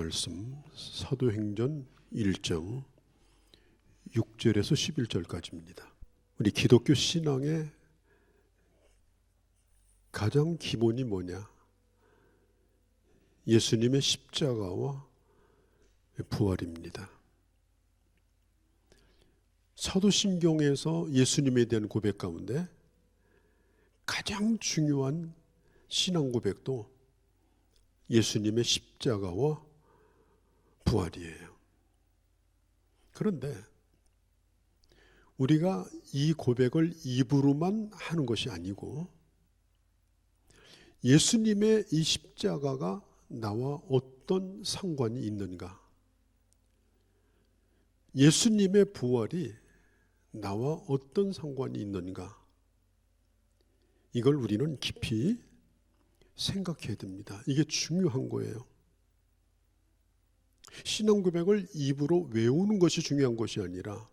말씀 사도행전 1장 6절에서 11절까지입니다. 우리 기독교 신앙의 가장 기본이 뭐냐? 예수님의 십자가와 부활입니다. 사도신경에서 예수님에 대한 고백 가운데 가장 중요한 신앙 고백도 예수님의 십자가와 부활이에요. 그런데 우리가 이 고백을 입으로만 하는 것이 아니고 예수님의 이 십자가가 나와 어떤 상관이 있는가? 예수님의 부활이 나와 어떤 상관이 있는가? 이걸 우리는 깊이 생각해야 됩니다. 이게 중요한 거예요. 신앙 고백을 입으로 외우는 것이 중요한 것이 아니라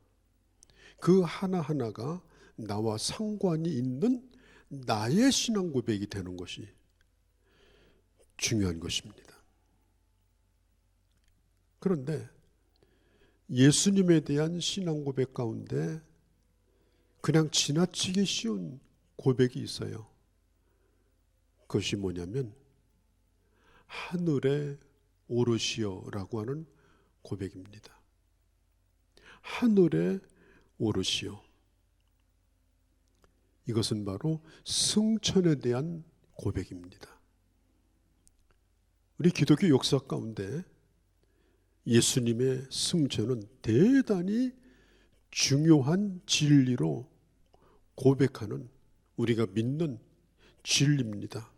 그 하나하나가 나와 상관이 있는 나의 신앙 고백이 되는 것이 중요한 것입니다. 그런데 예수님에 대한 신앙 고백 가운데 그냥 지나치기 쉬운 고백이 있어요. 그것이 뭐냐면 하늘에 오르시오라고 하는 고백입니다. 하늘에 오르시오. 이것은 바로 승천에 대한 고백입니다. 우리 기독교 역사 가운데 예수님의 승천은 대단히 중요한 진리로 고백하는 우리가 믿는 진리입니다.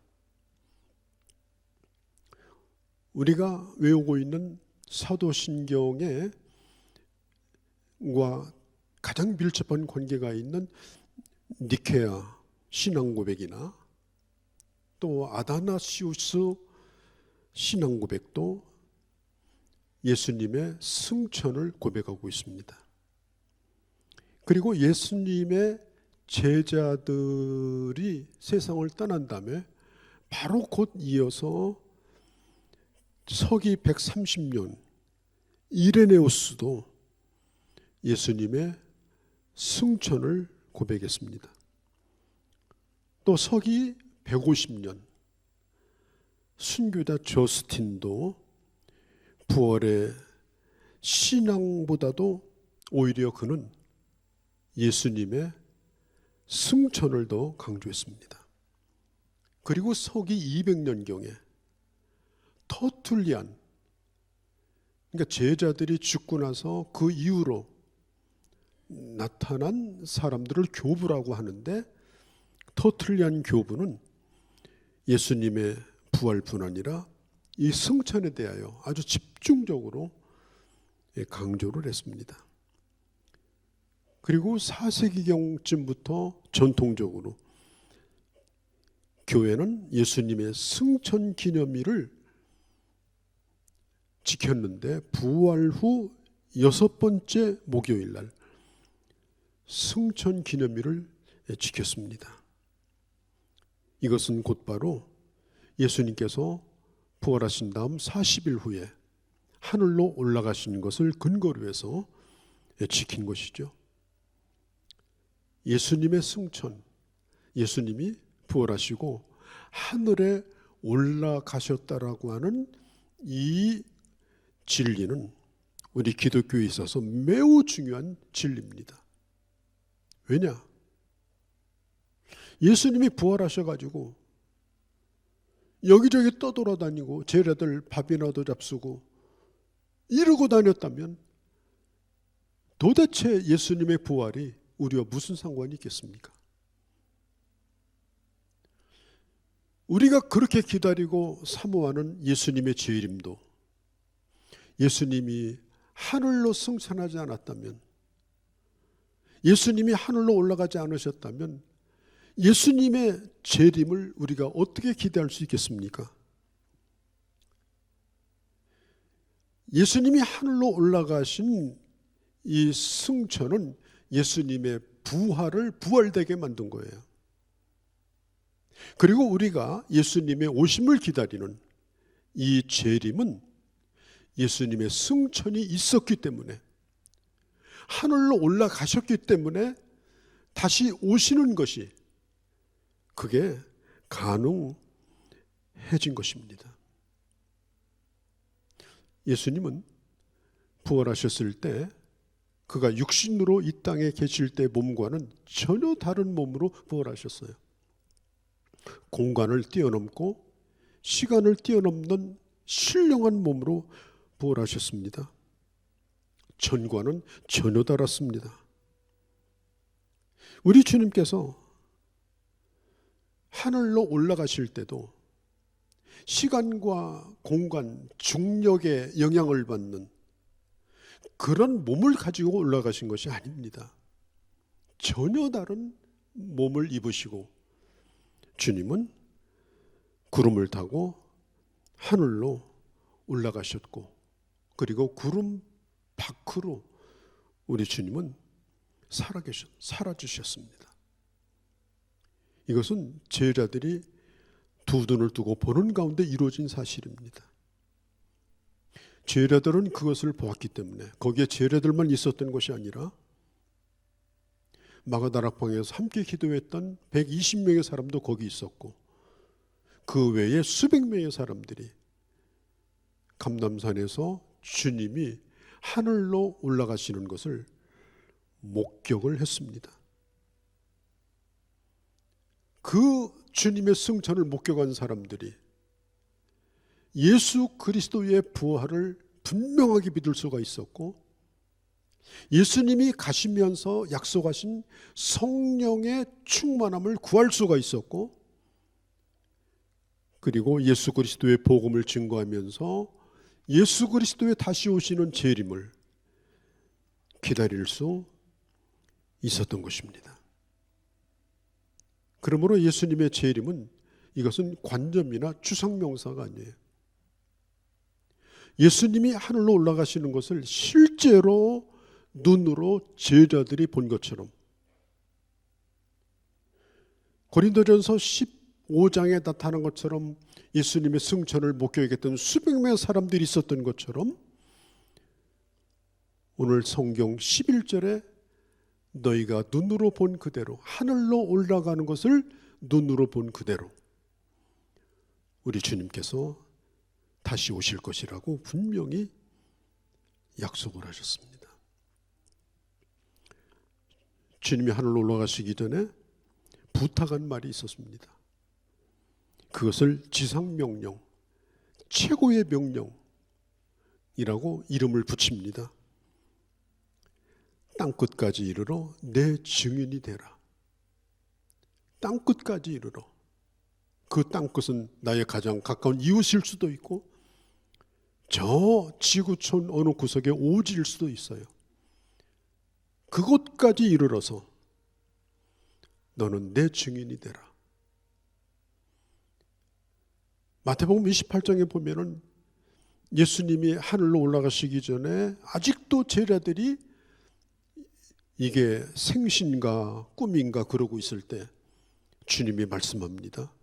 우리가 외우고 있는 사도신경과 가장 밀접한 관계가 있는 니케아 신앙 고백이나 또 아다나시우스 신앙 고백도 예수님의 승천을 고백하고 있습니다. 그리고 예수님의 제자들이 세상을 떠난 다음에 바로 곧 이어서 서기 130년 이레네우스도 예수님의 승천을 고백했습니다. 또 서기 150년 순교자 저스틴도 부활의 신앙보다도 오히려 그는 예수님의 승천을 더 강조했습니다. 그리고 서기 200년경에 터툴리안, 그러니까 제자들이 죽고 나서 그 이후로 나타난 사람들을 교부라고 하는데 터툴리안 교부는 예수님의 부활뿐 아니라 이 승천에 대하여 아주 집중적으로 강조를 했습니다. 그리고 4세기경쯤부터 전통적으로 교회는 예수님의 승천 기념일을 지켰는데 부활 후 6번째 목요일 날 승천 기념일을 지켰습니다. 이것은 곧바로 예수님께서 부활하신 다음 40일 후에 하늘로 올라가신 것을 근거로 해서 지킨 것이죠. 예수님의 승천, 예수님이 부활하시고 하늘에 올라가셨다라고 하는 이 진리는 우리 기독교에 있어서 매우 중요한 진리입니다. 왜냐? 예수님이 부활하셔가지고 여기저기 떠돌아다니고 제자들 밥이나도 잡수고 이러고 다녔다면 도대체 예수님의 부활이 우리와 무슨 상관이 있겠습니까? 우리가 그렇게 기다리고 사모하는 예수님의 재림도 예수님이 하늘로 승천하지 않았다면, 예수님이 하늘로 올라가지 않으셨다면 예수님의 재림을 우리가 어떻게 기대할 수 있겠습니까? 예수님이 하늘로 올라가신 이 승천은 예수님의 부활을 부활되게 만든 거예요. 그리고 우리가 예수님의 오심을 기다리는 이 재림은 예수님의 승천이 있었기 때문에, 하늘로 올라가셨기 때문에 다시 오시는 것이, 그게 가능해진 것입니다. 예수님은 부활하셨을 때 그가 육신으로 이 땅에 계실 때 몸과는 전혀 다른 몸으로 부활하셨어요. 공간을 뛰어넘고 시간을 뛰어넘는 신령한 몸으로 부활하셨습니다. 전과는 전혀 다랐습니다. 우리 주님께서 하늘로 올라가실 때도 시간과 공간, 중력의 영향을 받는 그런 몸을 가지고 올라가신 것이 아닙니다. 전혀 다른 몸을 입으시고 주님은 구름을 타고 하늘로 올라가셨고, 그리고 구름 밖으로 우리 주님은 사라지셨습니다. 이것은 제자들이 두 눈을 뜨고 보는 가운데 이루어진 사실입니다. 제자들은 그것을 보았기 때문에, 거기에 제자들만 있었던 것이 아니라 마가다락방에서 함께 기도했던 120명의 사람도 거기 있었고, 그 외에 수백 명의 사람들이 감람산에서 주님이 하늘로 올라가시는 것을 목격을 했습니다. 그 주님의 승천을 목격한 사람들이 예수 그리스도의 부활을 분명하게 믿을 수가 있었고, 예수님이 가시면서 약속하신 성령의 충만함을 구할 수가 있었고, 그리고 예수 그리스도의 복음을 증거하면서 예수 그리스도의 다시 오시는 재림을 기다릴 수 있었던 것입니다. 그러므로 예수님의 재림은, 이것은 관점이나 추상명사가 아니에요. 예수님이 하늘로 올라가시는 것을 실제로 눈으로 제자들이 본 것처럼, 고린도전서 15장에 나타난 것처럼 예수님의 승천을 목격했던 수백 명의 사람들이 있었던 것처럼, 오늘 성경 11절에 너희가 눈으로 본 그대로, 하늘로 올라가는 것을 눈으로 본 그대로 우리 주님께서 다시 오실 것이라고 분명히 약속을 하셨습니다. 주님이 하늘로 올라가시기 전에 부탁한 말이 있었습니다. 그것을 지상명령, 최고의 명령이라고 이름을 붙입니다. 땅끝까지 이르러 내 증인이 되라. 땅끝까지 이르러. 그 땅끝은 나의 가장 가까운 이웃일 수도 있고, 저 지구촌 어느 구석에 오지일 수도 있어요. 그곳까지 이르러서 너는 내 증인이 되라. 마태복음 28장에 보면은 예수님이 하늘로 올라가시기 전에 아직도 제자들이 이게 생신가 꿈인가 그러고 있을 때 주님이 말씀합니다.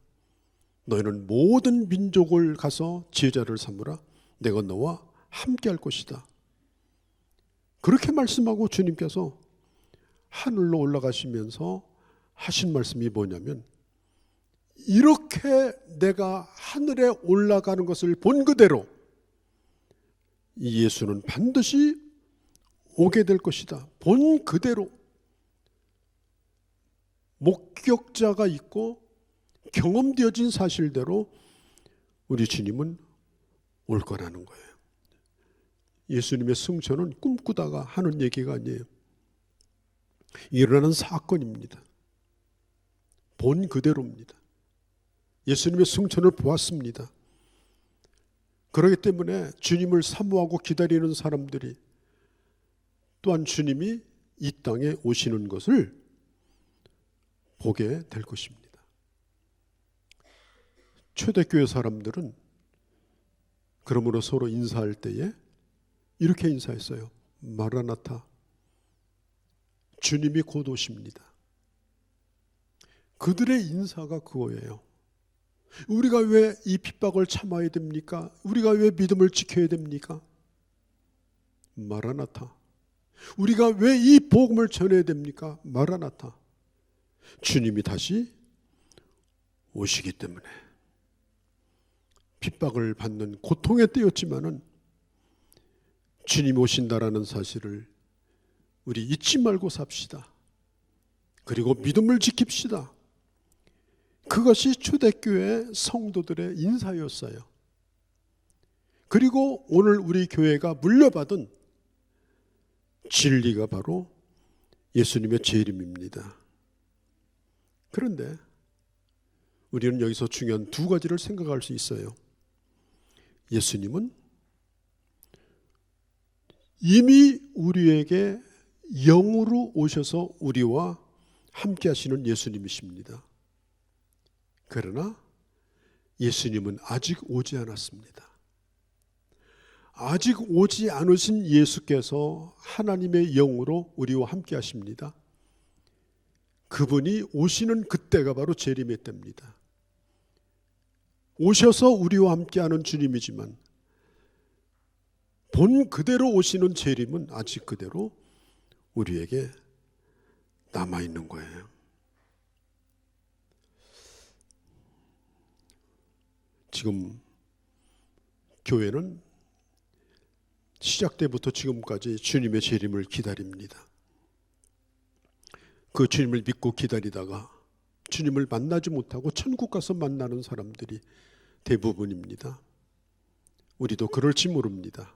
너희는 모든 민족을 가서 제자를 삼으라. 내가 너와 함께 할 것이다. 그렇게 말씀하고 주님께서 하늘로 올라가시면서 하신 말씀이 뭐냐면, 이렇게 내가 하늘에 올라가는 것을 본 그대로 이 예수는 반드시 오게 될 것이다. 본 그대로 목격자가 있고 경험되어진 사실대로 우리 주님은 올 거라는 거예요. 예수님의 승천은 꿈꾸다가 하는 얘기가 아니에요. 일어나는 사건입니다. 본 그대로입니다. 예수님의 승천을 보았습니다. 그렇기 때문에 주님을 사모하고 기다리는 사람들이 또한 주님이 이 땅에 오시는 것을 보게 될 것입니다. 초대교회 사람들은 그러므로 서로 인사할 때에 이렇게 인사했어요. 마라나타, 주님이 곧 오십니다. 그들의 인사가 그거예요. 우리가 왜 이 핍박을 참아야 됩니까? 우리가 왜 믿음을 지켜야 됩니까? 마라나타. 우리가 왜 이 복음을 전해야 됩니까? 마라나타. 주님이 다시 오시기 때문에. 핍박을 받는 고통의 때였지만은 주님이 오신다라는 사실을 우리 잊지 말고 삽시다. 그리고 믿음을 지킵시다. 그것이 초대교회 성도들의 인사였어요. 그리고 오늘 우리 교회가 물려받은 진리가 바로 예수님의 재림입니다. 그런데 우리는 여기서 중요한 두 가지를 생각할 수 있어요. 예수님은 이미 우리에게 영으로 오셔서 우리와 함께 하시는 예수님이십니다. 그러나 예수님은 아직 오지 않았습니다. 아직 오지 않으신 예수께서 하나님의 영으로 우리와 함께 하십니다. 그분이 오시는 그때가 바로 재림의 때입니다. 오셔서 우리와 함께하는 주님이지만 본 그대로 오시는 재림은 아직 그대로 우리에게 남아있는 거예요. 지금 교회는 시작 때부터 지금까지 주님의 재림을 기다립니다. 그 주님을 믿고 기다리다가 주님을 만나지 못하고 천국 가서 만나는 사람들이 대부분입니다. 우리도 그럴지 모릅니다.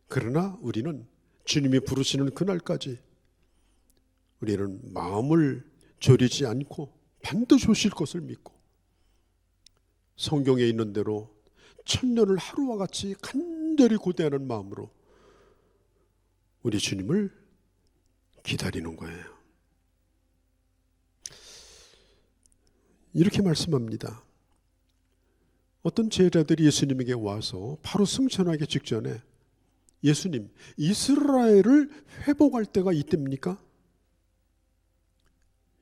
그러나 우리는 주님이 부르시는 그날까지 우리는 마음을 졸이지 않고 반드시 오실 것을 믿고 성경에 있는 대로 천년을 하루와 같이 간절히 고대하는 마음으로 우리 주님을 기다리는 거예요. 이렇게 말씀합니다. 어떤 제자들이 예수님에게 와서 바로 승천하기 직전에 예수님, 이스라엘을 회복할 때가 이때입니까?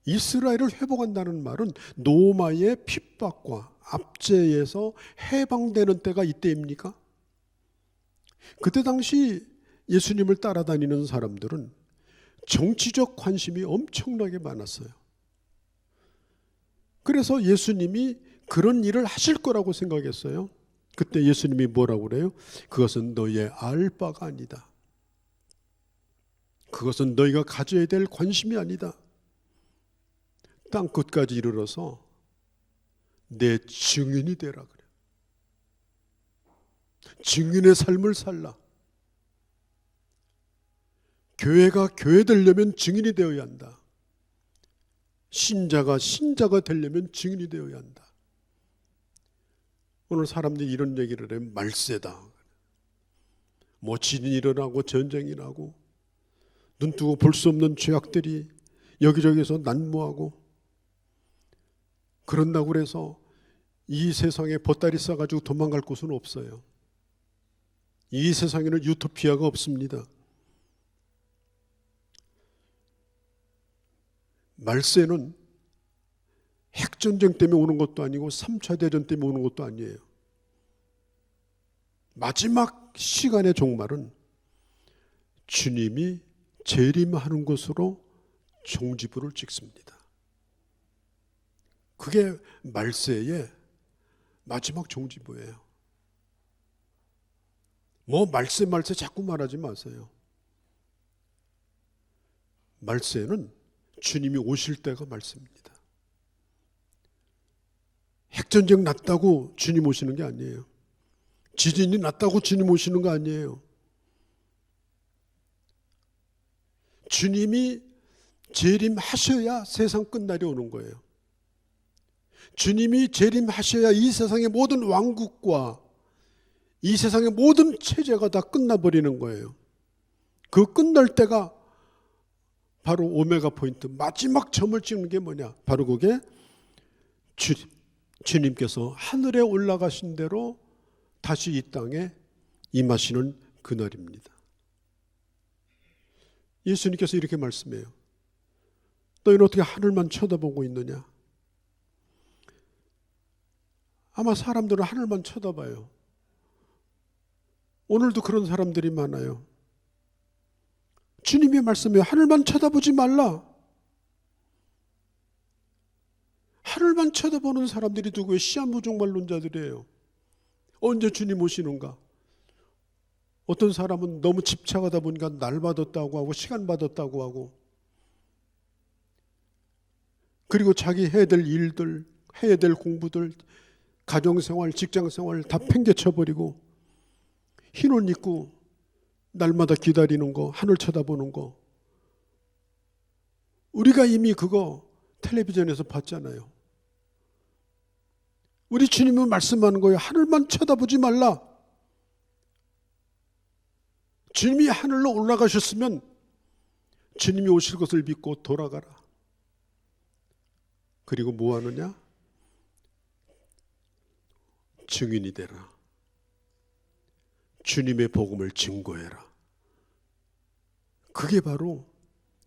이스라엘을 회복한다는 말은 로마의 핍박과 압제에서 해방되는 때가 이때입니까? 그때 당시 예수님을 따라다니는 사람들은 정치적 관심이 엄청나게 많았어요. 그래서 예수님이 그런 일을 하실 거라고 생각했어요. 그때 예수님이 뭐라고 그래요? 그것은 너희의 알 바가 아니다. 그것은 너희가 가져야 될 관심이 아니다. 땅 끝까지 이르러서 내 증인이 되라 그래. 증인의 삶을 살라. 교회가 교회 되려면 증인이 되어야 한다. 신자가 신자가 되려면 증인이 되어야 한다. 오늘 사람들이 이런 얘기를 해요. 말세다. 뭐 지진이 일어나고 전쟁이 나고 눈뜨고 볼 수 없는 죄악들이 여기저기서 난무하고 그런다고 그래서 이 세상에 보따리 싸가지고 도망갈 곳은 없어요. 이 세상에는 유토피아가 없습니다. 말세는 핵전쟁 때문에 오는 것도 아니고 3차 대전 때문에 오는 것도 아니에요. 마지막 시간의 종말은 주님이 재림하는 것으로 종지부를 찍습니다. 그게 말세의 마지막 종지부예요. 뭐 말세 자꾸 말하지 마세요. 말세는 주님이 오실 때가 말세입니다. 핵전쟁 났다고 주님 오시는 게 아니에요. 지진이 났다고 주님 오시는 거 아니에요. 주님이 재림하셔야 세상 끝날이 오는 거예요. 주님이 재림하셔야 이 세상의 모든 왕국과 이 세상의 모든 체제가 다 끝나버리는 거예요. 그 끝날 때가 바로 오메가 포인트, 마지막 점을 찍는 게 뭐냐? 바로 그게 주님께서 하늘에 올라가신 대로 다시 이 땅에 임하시는 그날입니다. 예수님께서 이렇게 말씀해요. 너희는 어떻게 하늘만 쳐다보고 있느냐? 아마 사람들은 하늘만 쳐다봐요. 오늘도 그런 사람들이 많아요. 주님이 말씀해 하늘만 쳐다보지 말라. 하늘만 쳐다보는 사람들이 누구예요? 시한부종말론자들이에요. 언제 주님 오시는가? 어떤 사람은 너무 집착하다 보니까 날 받았다고 하고 시간 받았다고 하고, 그리고 자기 해야 될 일들, 해야 될 공부들, 가정생활, 직장생활 다 팽개쳐버리고 흰 옷 입고 날마다 기다리는 거, 하늘 쳐다보는 거, 우리가 이미 그거 텔레비전에서 봤잖아요. 우리 주님은 말씀하는 거예요. 하늘만 쳐다보지 말라. 주님이 하늘로 올라가셨으면 주님이 오실 것을 믿고 돌아가라. 그리고 뭐 하느냐? 증인이 되라. 주님의 복음을 증거해라. 그게 바로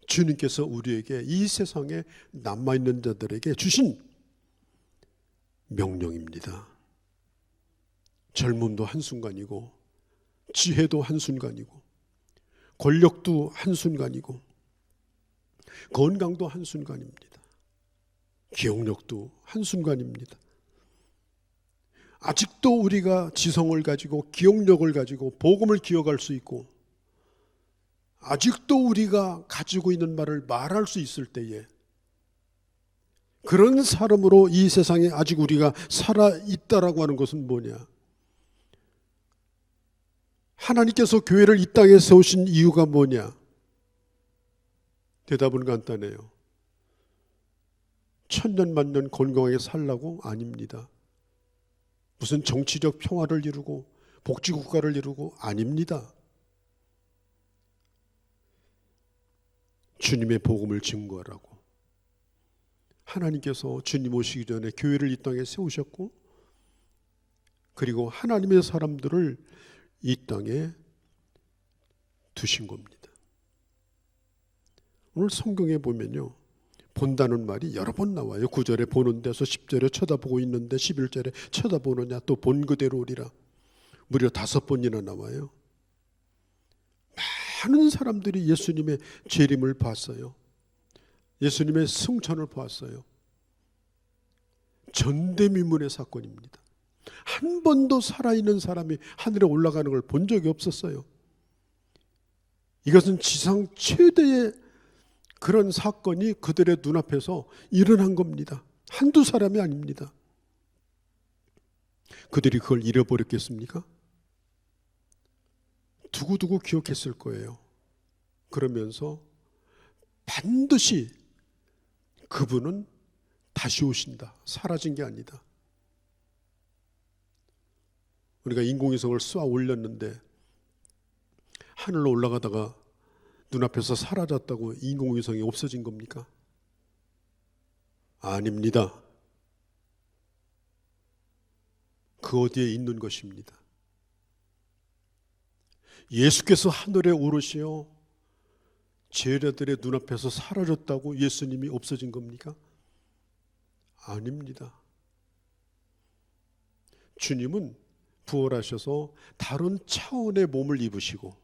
주님께서 우리에게, 이 세상에 남아있는 자들에게 주신 명령입니다. 젊음도 한순간이고, 지혜도 한순간이고, 권력도 한순간이고, 건강도 한순간입니다. 기억력도 한순간입니다. 아직도 우리가 지성을 가지고 기억력을 가지고 복음을 기억할 수 있고, 아직도 우리가 가지고 있는 말을 말할 수 있을 때에, 그런 사람으로 이 세상에 아직 우리가 살아있다라고 하는 것은 뭐냐? 하나님께서 교회를 이 땅에 세우신 이유가 뭐냐? 대답은 간단해요. 천년만년 건강하게 살라고? 아닙니다. 무슨 정치적 평화를 이루고 복지국가를 이루고? 아닙니다. 주님의 복음을 증거하라고. 하나님께서 주님 오시기 전에 교회를 이 땅에 세우셨고, 그리고 하나님의 사람들을 이 땅에 두신 겁니다. 오늘 성경에 보면요, 본다는 말이 여러 번 나와요. 9절에 보는 데서 10절에 쳐다보고 있는데 11절에 쳐다보느냐, 또 본 그대로 오리라. 무려 5번이나 나와요. 많은 사람들이 예수님의 재림을 봤어요. 예수님의 승천을 보았어요. 전대미문의 사건입니다. 한 번도 살아있는 사람이 하늘에 올라가는 걸 본 적이 없었어요. 이것은 지상 최대의 그런 사건이 그들의 눈앞에서 일어난 겁니다. 한두 사람이 아닙니다. 그들이 그걸 잃어버렸겠습니까? 두고두고 기억했을 거예요. 그러면서 반드시 그분은 다시 오신다. 사라진 게 아니다. 우리가 인공위성을 쏘아 올렸는데 하늘로 올라가다가 눈앞에서 사라졌다고 인공위성이 없어진 겁니까? 아닙니다. 그 어디에 있는 것입니다. 예수께서 하늘에 오르시어 제자들의 눈앞에서 사라졌다고 예수님이 없어진 겁니까? 아닙니다. 주님은 부활하셔서 다른 차원의 몸을 입으시고,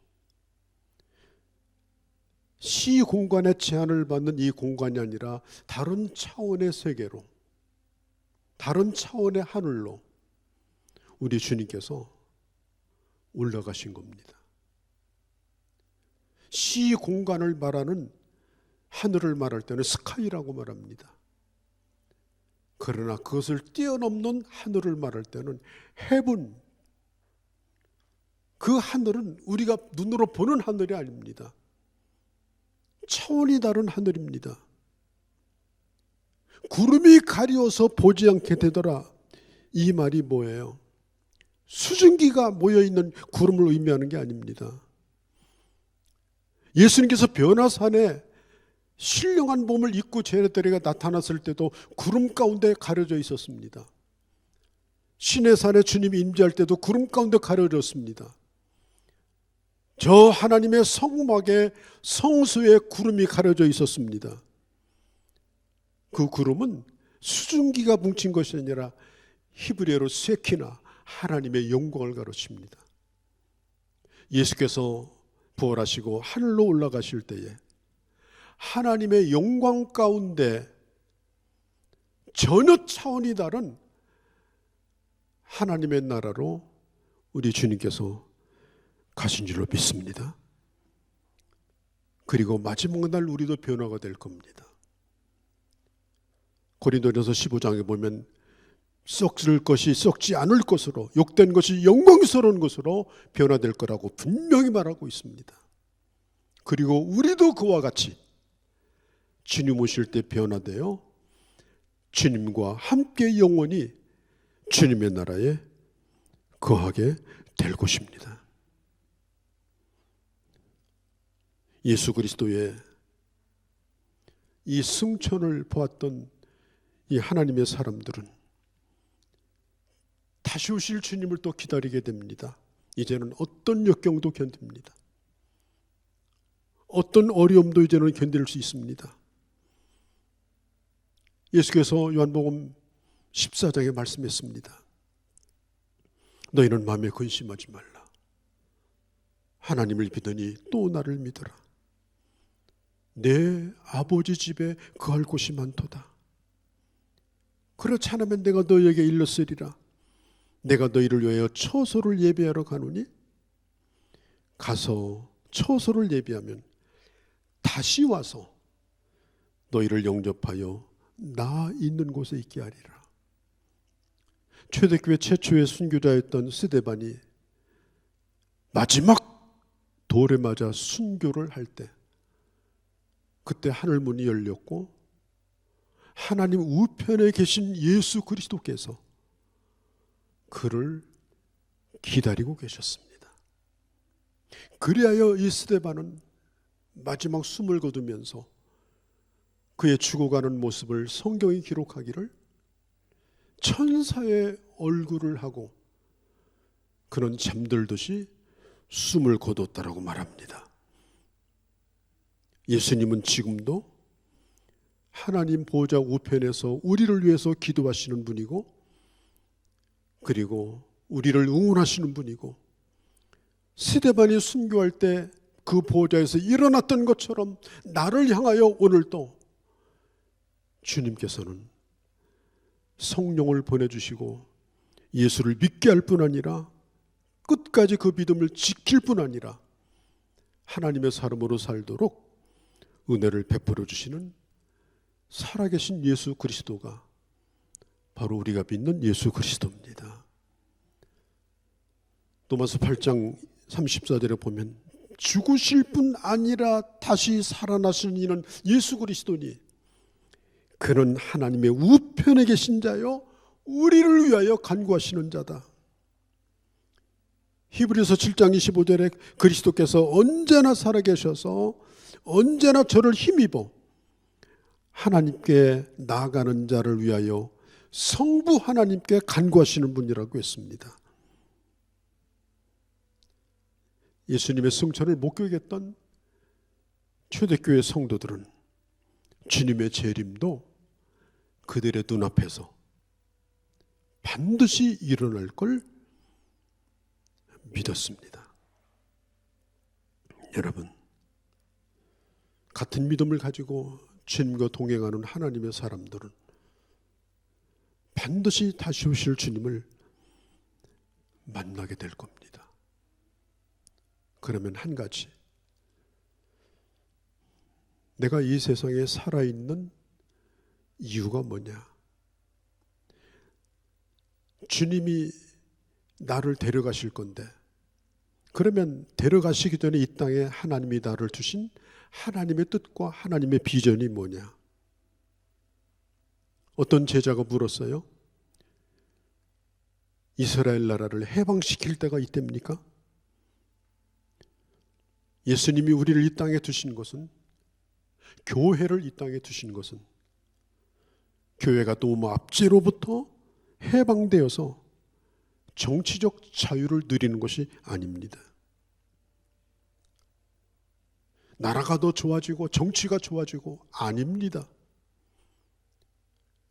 시 공간의 제한을 받는 이 공간이 아니라 다른 차원의 세계로, 다른 차원의 하늘로 우리 주님께서 올라가신 겁니다. 시 공간을 말하는, 하늘을 말할 때는 스카이라고 말합니다. 그러나 그것을 뛰어넘는 하늘을 말할 때는 헤븐, 그 하늘은 우리가 눈으로 보는 하늘이 아닙니다. 차원이 다른 하늘입니다. 구름이 가려워서 보지 않게 되더라. 이 말이 뭐예요? 수증기가 모여있는 구름을 의미하는 게 아닙니다. 예수님께서 변화산에 신령한 몸을 입고 제자들에게 나타났을 때도 구름 가운데 가려져 있었습니다. 시내산에 주님이 임재할 때도 구름 가운데 가려졌습니다. 저 하나님의 성막에 성수에 구름이 가려져 있었습니다. 그 구름은 수증기가 뭉친 것이 아니라 히브리어로 세키나, 하나님의 영광을 가르칩니다. 예수께서 부활하시고 하늘로 올라가실 때에 하나님의 영광 가운데 전혀 차원이 다른 하나님의 나라로 우리 주님께서 가신 줄로 믿습니다. 그리고 마지막 날 우리도 변화가 될 겁니다. 고린도전서 15장에 보면 썩을 것이 썩지 않을 것으로, 욕된 것이 영광스러운 것으로 변화될 거라고 분명히 말하고 있습니다. 그리고 우리도 그와 같이 주님 오실 때 변화되어 주님과 함께 영원히 주님의 나라에 거하게 될 것입니다. 예수 그리스도의 이 승천을 보았던 이 하나님의 사람들은 다시 오실 주님을 또 기다리게 됩니다. 이제는 어떤 역경도 견딥니다. 어떤 어려움도 이제는 견딜 수 있습니다. 예수께서 요한복음 14장에 말씀했습니다. 너희는 마음에 근심하지 말라. 하나님을 믿으니 또 나를 믿어라. 내 아버지 집에 거할 곳이 많도다. 그렇지 않으면 내가 너희에게 일렀으리라. 내가 너희를 위하여 처소를 예비하러 가노니 가서 처소를 예비하면 다시 와서 너희를 영접하여 나 있는 곳에 있게 하리라. 초대교회 최초의 순교자였던 스데반이 마지막 돌에 맞아 순교를 할 때 그때 하늘문이 열렸고 하나님 우편에 계신 예수 그리스도께서 그를 기다리고 계셨습니다. 그리하여 이 스데반은 마지막 숨을 거두면서 그의 죽어가는 모습을 성경이 기록하기를 천사의 얼굴을 하고 그는 잠들듯이 숨을 거뒀다라고 말합니다. 예수님은 지금도 하나님 보좌 우편에서 우리를 위해서 기도하시는 분이고 그리고 우리를 응원하시는 분이고 스데반이 순교할 때 그 보좌에서 일어났던 것처럼 나를 향하여 오늘도 주님께서는 성령을 보내주시고 예수를 믿게 할 뿐 아니라 끝까지 그 믿음을 지킬 뿐 아니라 하나님의 사람으로 살도록 은혜를 베풀어 주시는 살아계신 예수 그리스도가 바로 우리가 믿는 예수 그리스도입니다. 로마서 8장 34절에 보면 죽으실 뿐 아니라 다시 살아나신 이는 예수 그리스도니 그는 하나님의 우편에 계신 자요 우리를 위하여 간구하시는 자다. 히브리서 7장 25절에 그리스도께서 언제나 살아계셔서 언제나 저를 힘입어 하나님께 나아가는 자를 위하여 성부 하나님께 간구하시는 분이라고 했습니다. 예수님의 승천을 목격했던 초대교회 성도들은 주님의 재림도 그들의 눈앞에서 반드시 일어날 걸 믿었습니다. 여러분, 같은 믿음을 가지고 주님과 동행하는 하나님의 사람들은 반드시 다시 오실 주님을 만나게 될 겁니다. 그러면 한 가지, 내가 이 세상에 살아있는 이유가 뭐냐? 주님이 나를 데려가실 건데 그러면 데려가시기 전에 이 땅에 하나님이 나를 주신 하나님의 뜻과 하나님의 비전이 뭐냐? 어떤 제자가 물었어요. 이스라엘 나라를 해방시킬 때가 이때입니까? 예수님이 우리를 이 땅에 두신 것은, 교회를 이 땅에 두신 것은 교회가 너무 압제로부터 해방되어서 정치적 자유를 누리는 것이 아닙니다. 나라가 더 좋아지고 정치가 좋아지고 아닙니다.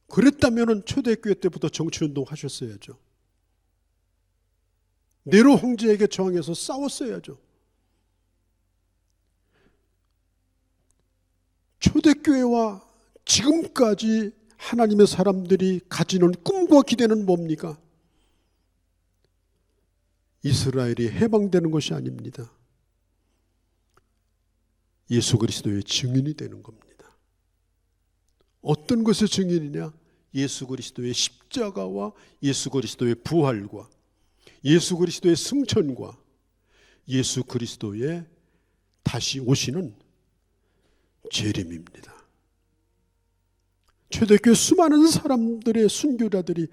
그랬다면 초대교회 때부터 정치운동 하셨어야죠. 네로 황제에게 저항해서 싸웠어야죠. 초대교회와 지금까지 하나님의 사람들이 가지는 꿈과 기대는 뭡니까? 이스라엘이 해방되는 것이 아닙니다. 예수 그리스도의 증인이 되는 겁니다. 어떤 것의 증인이냐? 예수 그리스도의 십자가와 예수 그리스도의 부활과 예수 그리스도의 승천과 예수 그리스도의 다시 오시는 재림입니다. 초대교회 수많은 사람들의 순교자들이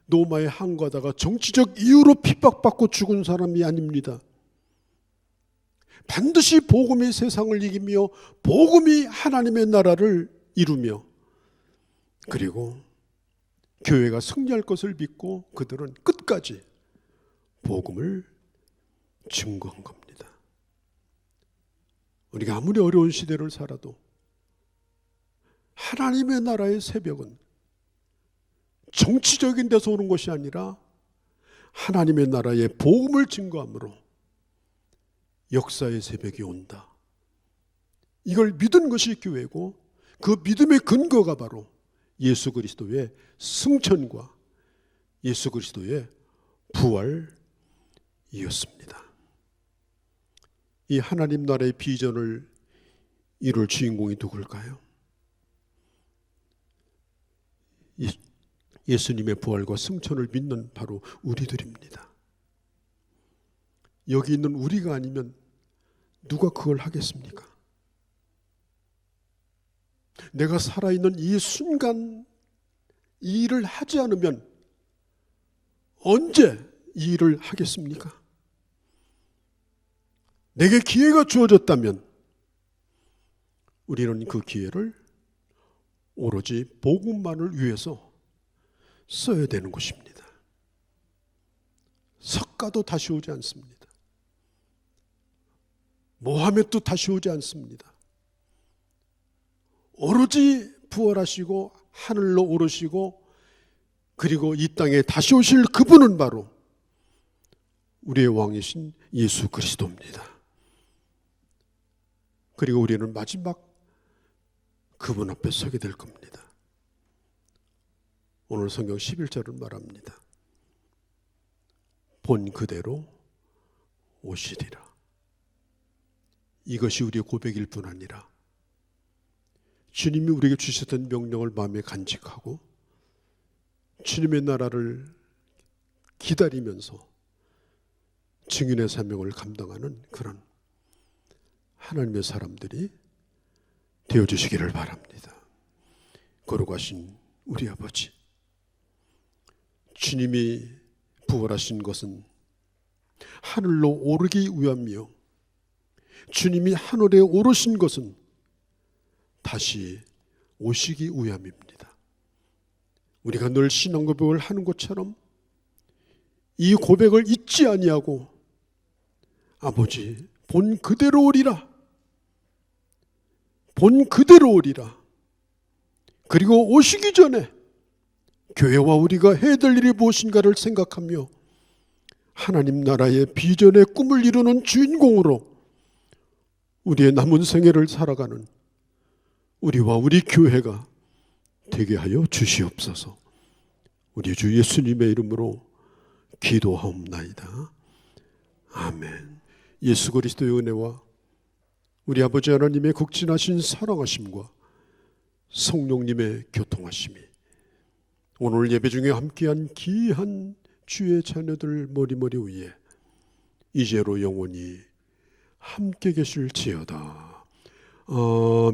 로마에 항거하다가 정치적 이유로 핍박받고 죽은 사람이 아닙니다. 반드시 복음이 세상을 이기며 복음이 하나님의 나라를 이루며 그리고 교회가 승리할 것을 믿고 그들은 끝까지 복음을 증거한 겁니다. 우리가 아무리 어려운 시대를 살아도 하나님의 나라의 새벽은 정치적인 데서 오는 것이 아니라 하나님의 나라의 복음을 증거함으로 역사의 새벽이 온다. 이걸 믿은 것이 교회고 그 믿음의 근거가 바로 예수 그리스도의 승천과 예수 그리스도의 부활이었습니다. 이 하나님 나라의 비전을 이룰 주인공이 누굴까요? 예수님의 부활과 승천을 믿는 바로 우리들입니다. 여기 있는 우리가 아니면 누가 그걸 하겠습니까? 내가 살아있는 이 순간 이 일을 하지 않으면 언제 이 일을 하겠습니까? 내게 기회가 주어졌다면 우리는 그 기회를 오로지 복음만을 위해서 써야 되는 것입니다. 석가도 다시 오지 않습니다. 모하메도 다시 오지 않습니다. 오로지 부활하시고 하늘로 오르시고 그리고 이 땅에 다시 오실 그분은 바로 우리의 왕이신 예수 그리스도입니다. 그리고 우리는 마지막 그분 앞에 서게 될 겁니다. 오늘 성경 11절을 말합니다. 본 그대로 오시리라. 이것이 우리의 고백일 뿐 아니라 주님이 우리에게 주셨던 명령을 마음에 간직하고 주님의 나라를 기다리면서 증인의 사명을 감당하는 그런 하나님의 사람들이 되어주시기를 바랍니다. 거룩하신 우리 아버지, 주님이 부활하신 것은 하늘로 오르기 위함이요 주님이 하늘에 오르신 것은 다시 오시기 위함입니다. 우리가 늘 신앙 고백을 하는 것처럼 이 고백을 잊지 아니하고 아버지 본 그대로 오리라, 본 그대로 오리라. 그리고 오시기 전에 교회와 우리가 해야 될 일이 무엇인가를 생각하며 하나님 나라의 비전의 꿈을 이루는 주인공으로 우리의 남은 생애를 살아가는 우리와 우리 교회가 되게 하여 주시옵소서. 우리 주 예수님의 이름으로 기도하옵나이다. 아멘. 예수 그리스도의 은혜와 우리 아버지 하나님의 극진하신 사랑하심과 성령님의 교통하심이 오늘 예배 중에 함께한 귀한 주의 자녀들 머리머리 위에 이제로 영원히 함께 계실지어다. 아멘.